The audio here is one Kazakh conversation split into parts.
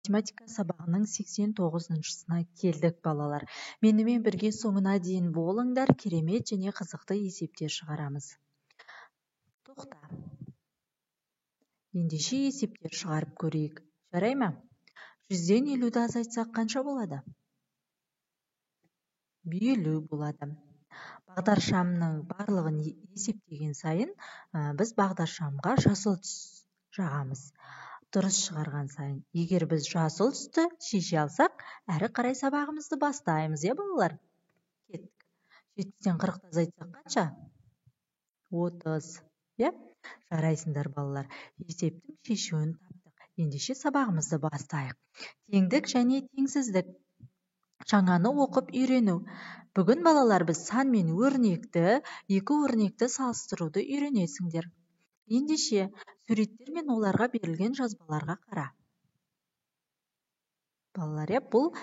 математика сабағының 89-сына келдік балалар. Менімен бірге соңына дейін болыңдар, керемет және қызықты есептер шығарамыз. Тоқта. Ендеше есептер шығарып көрейік. Жарай ма? 100-ден 50-ді азайтсақ қанша болады? 50 болады. Бағдаршамның барлығын есептеген сайын біз бағдаршамға жасыл түс жағамыз. Дұрыс шығарған сайын. Егер біз жасыл түсті шеше алсақ, әрі қарай сабағымызды бастаймыз, балалар? Кеттік. 7-ден 40-ды азайтсақ қанша? 30. Жарайсыңдар балалар. Есептің шешуін таптық. Ендеше сабағымызды бастайық. Теңдік және теңсіздік. Жаңаны оқып үйрену. Бүгін балалар біз сан мен өрнекті, екі өрнекті салыстыруды үйренесіңдер. Ендеше суреттер мен оларға берілген жазбаларға қара. Балалар, бұл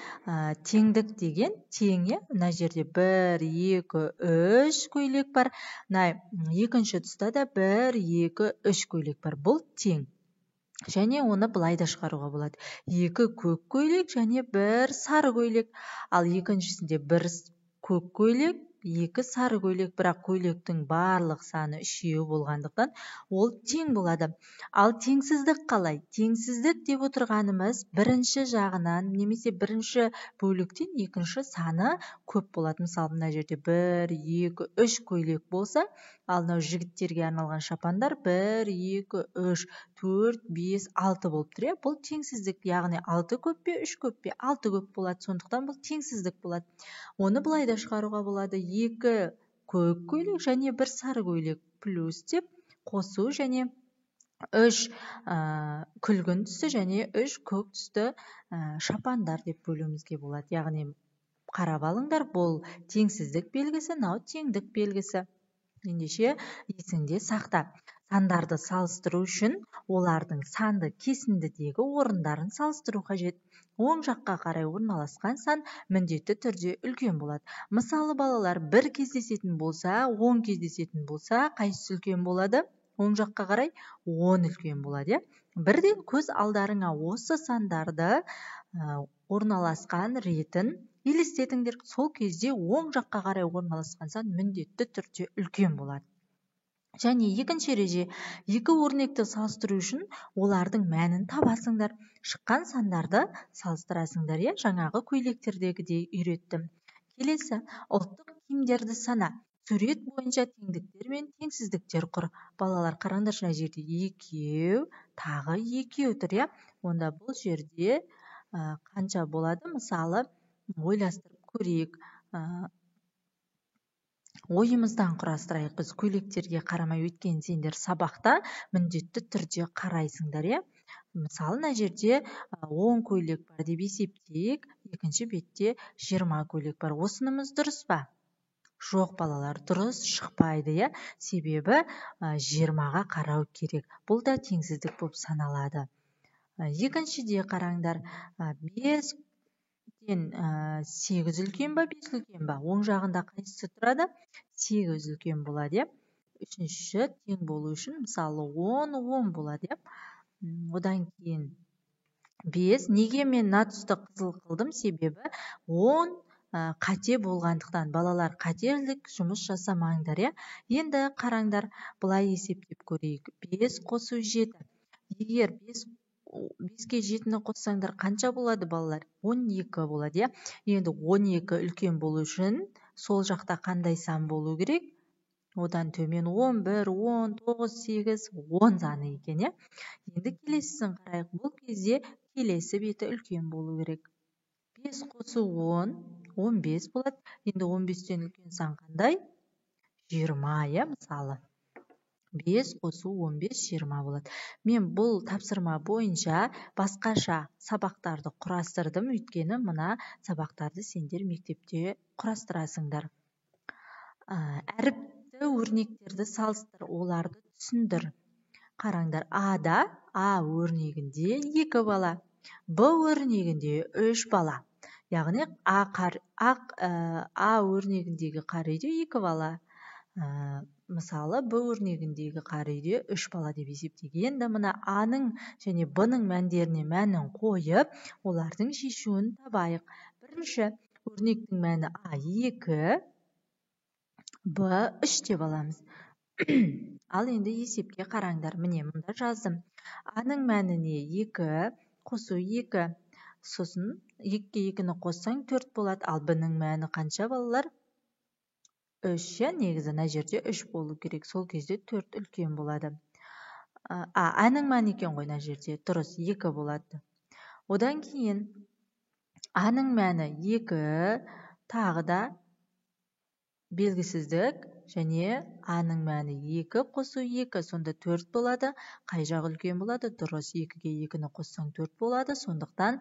теңдік деген тең, мына жерде 1, 2, 3 көйлек бар. Екінші тұста да 1, 2, 3 көйлек бар. Бұл тең. Және оны былай да шығаруға болады. 2 көк көйлек және 1 сары көйлек. Ал екіншісінде 1 көк көйлек, 2 сары көйлек, бірақ көйлектің барлық саны 3 болғандықтан ол тең болады. Ал теңсіздік қалай? Теңсіздік деп отырғанымыз бірінші жағынан немесе бірінші бөліктен екінші саны көп болады. Мысалы, мына жерде 1, 2, 3 көйлек болса, ал жігіттерге арналған шапандар 1, 2, 3, 4, 5, 6 болып тұр. Бұл теңсіздік, яғни 6 көп пе, 3 көп пе? 6 көп болады. Сондықтан бұл теңсіздік болады. Оны былай да шығаруға болады. 2 көк көйлек және 1 сары көйлек плюс деп қосу және 3 күлгін түсті және 3 көк түсті шапандар деп бөлуімізге болады. Яғни қарап алыңдар, бұл теңсіздік белгісі, мынау теңдік белгісі. Ендеше есіңде сақта. Сандарды салыстыру үшін олардың санды кесіндідегі орындарын салыстыру қажет. Оң жаққа қарай орналасқан сан міндетті түрде үлкен болады. Мысалы, балалар 1 кездесетін болса, 10 кездесетін болса, қайсысы үлкен болады? Оң жаққа қарай 10 үлкен болады. Бірден көз алдарыңа осы сандарды орналасқан ретін елестетіңдер. Сол кезде оң жаққа қарай орналасқан сан міндетті түрде үлкен болады. Және екінші ереже, 2 өрнекті салыстыру үшін олардың мәнін табасыңдар. Шыққан сандарды салыстырасыңдар. Жаңағы көйлектердегідей үйреттім. Келесі, ұлттық киімдерді сана. Сурет бойынша теңдіктер мен теңсіздіктер құр. Балалар, қараңдар, мына жерде 2, тағы 2 тұр. Онда бұл жерде қанша болады? Мысалы, ойластырып көрейік. Ойымыздан құрастырайық. Біз көйлектерге қарамай өткен сендер сабақта міндетті түрде қарайсыңдар. Мысалы, мына жерде 10 көйлек бар деп есептейік. Екінші бетте 20 көйлек бар. Осынымыз дұрыс па? Жоқ, балалар, дұрыс шықпайды. Себебі 20-ға қарау керек. Бұл да теңсіздік болып саналады. Екіншіде қараңдар, 5 8 үлкен ба, 5 үлкен ба? Оң жағында қайсысы тұрады? 8 үлкен болады. Үшінші тең болу үшін, мысалы, 10 болады. Одан кейін 5. Неге мен мына түсті қызыл қылдым? Себебі 10 қате болғандықтан. Балалар, қателік жұмыс жасамаңдар. Енді қараңдар, былай есептеп көрейік. 5 қосу 7. Егер 5-ке 7-ні қоссаңдар қанша болады, балалар? 12 болады. Енді 12 үлкен болу үшін сол жақта қандай сан болу керек? Одан төмен 11, 10, 9, 8, 10 саны екен. Енді келесісін қарайық. Бұл кезде келесі беті үлкен болу керек. 5 қосу 10, 15 болады. Енді 15-тен үлкен сан қандай? 20, мысалы. 5 қосу 15, 20 болады. Мен бұл тапсырма бойынша басқаша сабақтарды құрастырдым. Өйткені мына сабақтарды сендер мектепте құрастырасыңдар. Әріпті өрнектерді салыстыр, оларды түсіндір. Қараңдар, А-да, А өрнегінде 2 бала, Б өрнегінде 3 бала. Яғни А өрнегіндегі қариде 2 бала. мысалы б өрнегіндегі қара үйде 3 бала деп есептейік. Енді мына А-ның және Б-ның мәндеріне мәнін қойып, олардың шешуін табайық. Бірінші өрнектің мәні А 2, Б 3 деп аламыз. Ал енді есепке қараңдар. Міне мұнда жаздым. А-ның мәніне 2 қосу 2. Сосын 2-ге 2-ні қоссаң 4 болады. Ал Б-ның мәні қанша балалар? 3. Негізі мына жерде 3 болу керек. Сол кезде 4 үлкен болады. А-ның мәні екен ғой мына жерде. Дұрыс 2 болады. Одан кейін А-ның мәні 2, тағы да белгісіздік, және А-ның мәні 2 қосу 2, сонда 4 болады. Қай жақ үлкен болады? Дұрыс 2-ге 2-ні қоссаң 4 болады. Сондықтан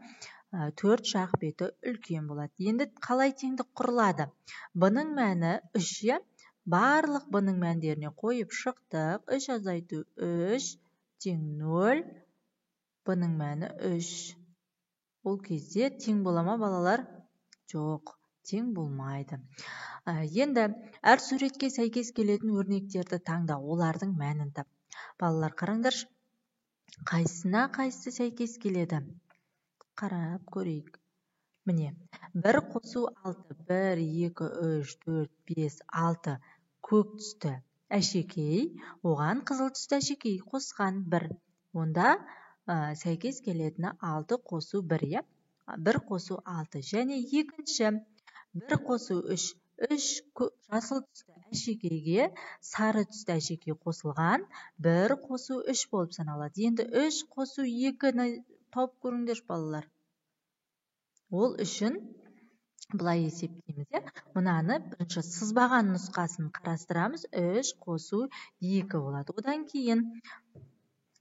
4 жақ беті үлкен болады. Енді қалай теңдік құрылады? Б-ның мәні 3, барлық Б-ның мәндеріне қойып шықтық. 3 азайту 3 тең 0. Б-ның мәні 3. Ол кезде тең бола ма балалар? Жоқ, тең болмайды. Енді әр суретке сәйкес келетін өрнектерді таңда, олардың мәнін тап. Балалар қараңдаршы, қайсысына қайсысы сәйкес келеді? Қарап көрейік. Міне, 1 қосу 6, 1, 2, 3, 4, 5, 6 көк түсті әшекей, оған қызыл түсті әшекей қосқан 1. Онда сәйкес келетіні 6 қосу 1, 1 қосу 6. Және екінші 1 қосу 3, 3 жасыл түсті әшекейге сары түсті әшекей қосылған, 1 қосу 3 болып саналады. Енді 3 қосу 2-ні тауып көріңдер балалар. Ол үшін былай есептейміз. Мынаны бірінші сызбаған нұсқасын қарастырамыз. 3 қосу 2 болады. Одан кейін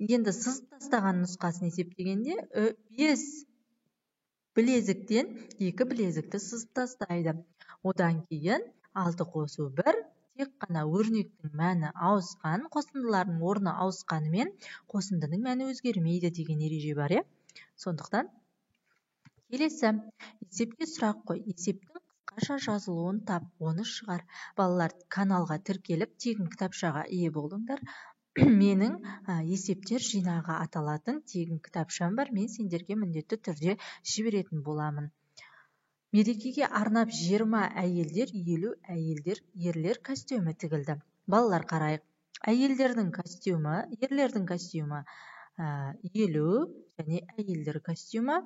енді сызып тастаған нұсқасын есептегенде 5 білезіктен 2 білезікті сызып тастайды. Одан кейін 6 қосу 1, тек қана өрнектің мәні ауысқан, қосындылардың орны ауысқанымен қосындының мәні өзгермейді деген ереже бар. Сондықтан келесі есепке сұрақ қой. Есептің қысқаша жазылуын тап, оны шығар. Балалар, каналға тіркеліп, тегін кітапшаға ие болыңдар. Менің есептер жинағы аталатын тегін кітапшам бар. Мен сендерге міндетті түрде жіберетін боламын. Мерекеге арнап 20 әйелдер, 50 ерлер костюмі тігілді. Балалар қарайық. Әйелдердің костюмі, ерлердің костюмі 50 және әйелдер костюмі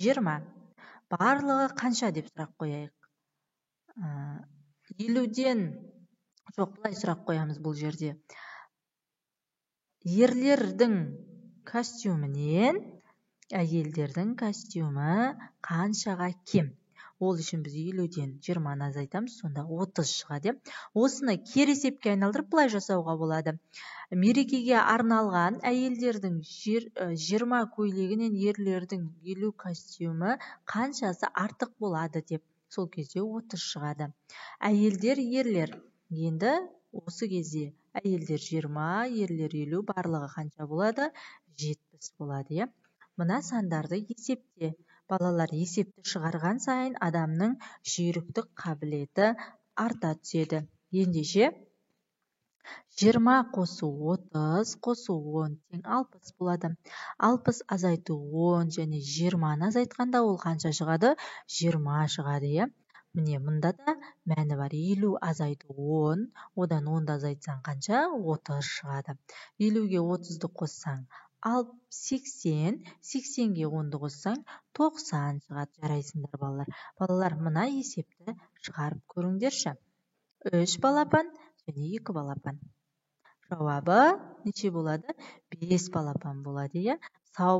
20. Барлығы қанша деп сұрақ қояйық. 50-ден, жоқ, былай сұрақ қоямыз бұл жерде. Ерлердің костюмінен әйелдердің костюмі қаншаға кем? Ол үшін біз 50-ден 20-ны азайтамыз, сонда 30 шығады. Осыны кері есепке айналдырып былай жасауға болады. Мерекеге арналған әйелдердің 20 көйлегінен ерлердің 50 костюмі қаншасы артық болады деп. Сол кезде 30 шығады. Әйелдер, ерлер. Енді осы кезде әйелдер 20, ерлер 50, барлығы қанша болады? 70 болады. Мына сандарды есепте. Балалар, есепті шығарған сайын адамның жүйріктік қабілеті арта түседі. Ендеше 20 қосу 30 қосу 10 тең 60 болады. 60 азайту 10 және 20-ны азайтқанда ол қанша шығады? 20 шығады. Міне, мұнда да мәні бар. 50 азайту 10, одан 10-ды азайтсаң қанша? 30 шығады. 50-ге 30-ды қоссаң 80, 80-ге 10-ды қоссаң 90 шығады. Жарайсыңдар балалар. Балалар, мына есепті шығарып көріңдерші. 3 балапан және 2 балапан. Жауабы неше болады? 5 балапан болады. Сау